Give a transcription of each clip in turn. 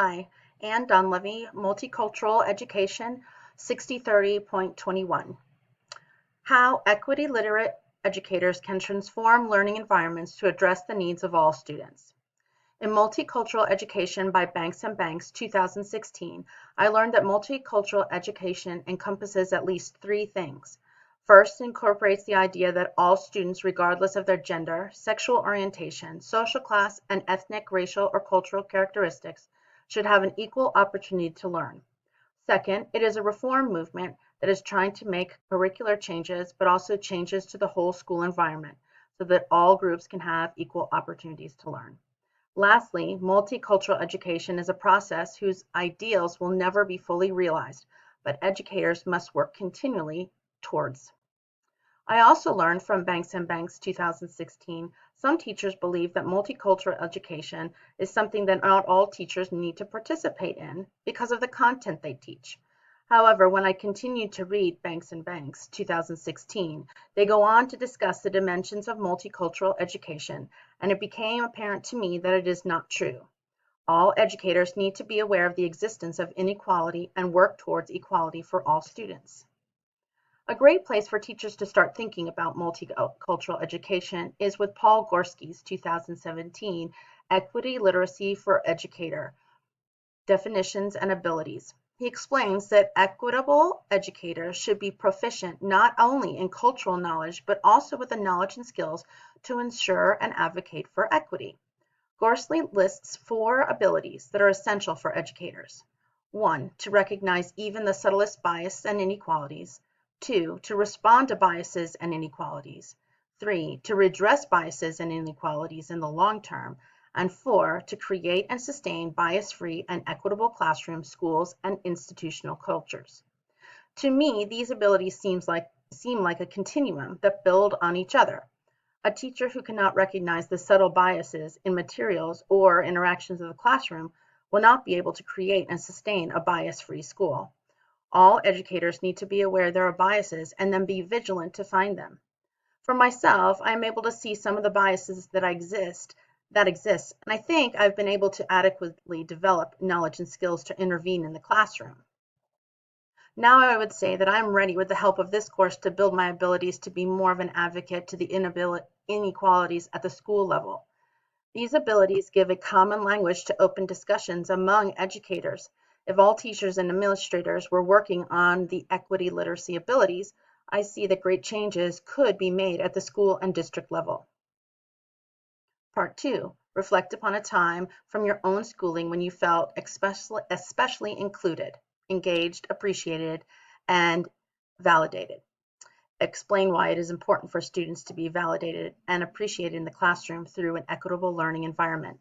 Hi, Ann Dunleavy, Multicultural Education, 6030.21. How equity literate educators can transform learning environments to address the needs of all students. In Multicultural Education by Banks and Banks, 2016, I learned that multicultural education encompasses at least three things. First, it incorporates the idea that all students, regardless of their gender, sexual orientation, social class, and ethnic, racial, or cultural characteristics, should have an equal opportunity to learn. Second, it is a reform movement that is trying to make curricular changes, but also changes to the whole school environment so that all groups can have equal opportunities to learn. Lastly, multicultural education is a process whose ideals will never be fully realized, but educators must work continually towards. I also learned from Banks and Banks 2016, some teachers believe that multicultural education is something that not all teachers need to participate in because of the content they teach. However, when I continued to read Banks and Banks 2016, they go on to discuss the dimensions of multicultural education, and it became apparent to me that it is not true. All educators need to be aware of the existence of inequality and work towards equality for all students. A great place for teachers to start thinking about multicultural education is with Paul Gorski's 2017 Equity Literacy for Educator, Definitions and Abilities. He explains that equitable educators should be proficient not only in cultural knowledge, but also with the knowledge and skills to ensure and advocate for equity. Gorski lists 4 abilities that are essential for educators. 1. To recognize even the subtlest bias and inequalities. 2. To respond to biases and inequalities. 3. To redress biases and inequalities in the long term. And 4. To create and sustain bias-free and equitable classrooms, schools, and institutional cultures. To me, these abilities seem like a continuum that build on each other. A teacher who cannot recognize the subtle biases in materials or interactions of the classroom will not be able to create and sustain a bias-free school. All educators need to be aware there are biases and then be vigilant to find them. For myself, I am able to see some of the biases that exist, and I think I've been able to adequately develop knowledge and skills to intervene in the classroom. Now I would say that I'm ready with the help of this course to build my abilities to be more of an advocate to the inequalities at the school level. These abilities give a common language to open discussions among educators. If all teachers and administrators were working on the equity literacy abilities, I see that great changes could be made at the school and district level. Part 2. Reflect upon a time from your own schooling when you felt especially included, engaged, appreciated, and validated. Explain why it is important for students to be validated and appreciated in the classroom through an equitable learning environment.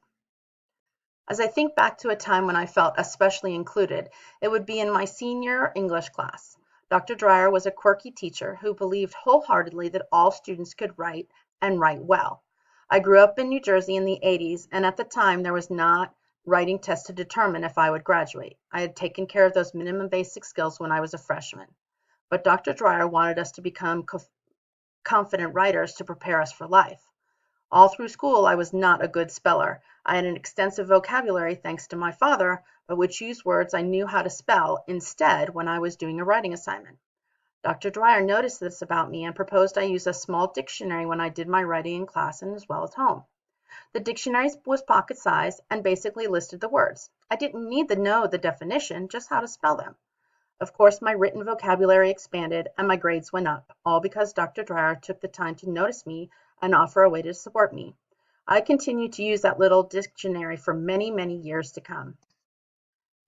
As I think back to a time when I felt especially included, it would be in my senior English class. Dr. Dreyer was a quirky teacher who believed wholeheartedly that all students could write and write well. I grew up in New Jersey in the 80s, and at the time there was not writing tests to determine if I would graduate. I had taken care of those minimum basic skills when I was a freshman. But Dr. Dreyer wanted us to become confident writers to prepare us for life. All through school, I was not a good speller. I had an extensive vocabulary thanks to my father, but would choose words I knew how to spell instead when I was doing a writing assignment. Dr. Dreyer noticed this about me and proposed I use a small dictionary when I did my writing in class and as well as home. The dictionary was pocket-sized and basically listed the words. I didn't need to know the definition, just how to spell them. Of course, my written vocabulary expanded and my grades went up, all because Dr. Dreyer took the time to notice me and offer a way to support me. I continue to use that little dictionary for many, many years to come.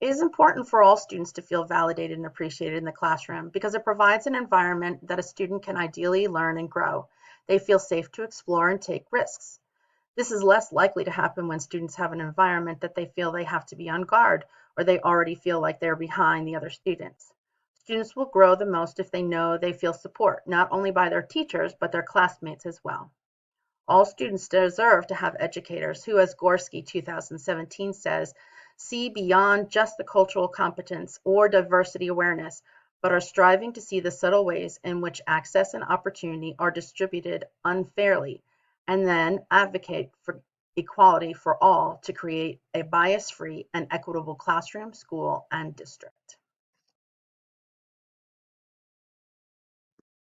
It is important for all students to feel validated and appreciated in the classroom because it provides an environment that a student can ideally learn and grow. They feel safe to explore and take risks. This is less likely to happen when students have an environment that they feel they have to be on guard or they already feel like they're behind the other students. Students will grow the most if they know they feel support, not only by their teachers, but their classmates as well. All students deserve to have educators who, as Gorski 2017 says, see beyond just the cultural competence or diversity awareness, but are striving to see the subtle ways in which access and opportunity are distributed unfairly, and then advocate for equality for all to create a bias-free and equitable classroom, school, and district.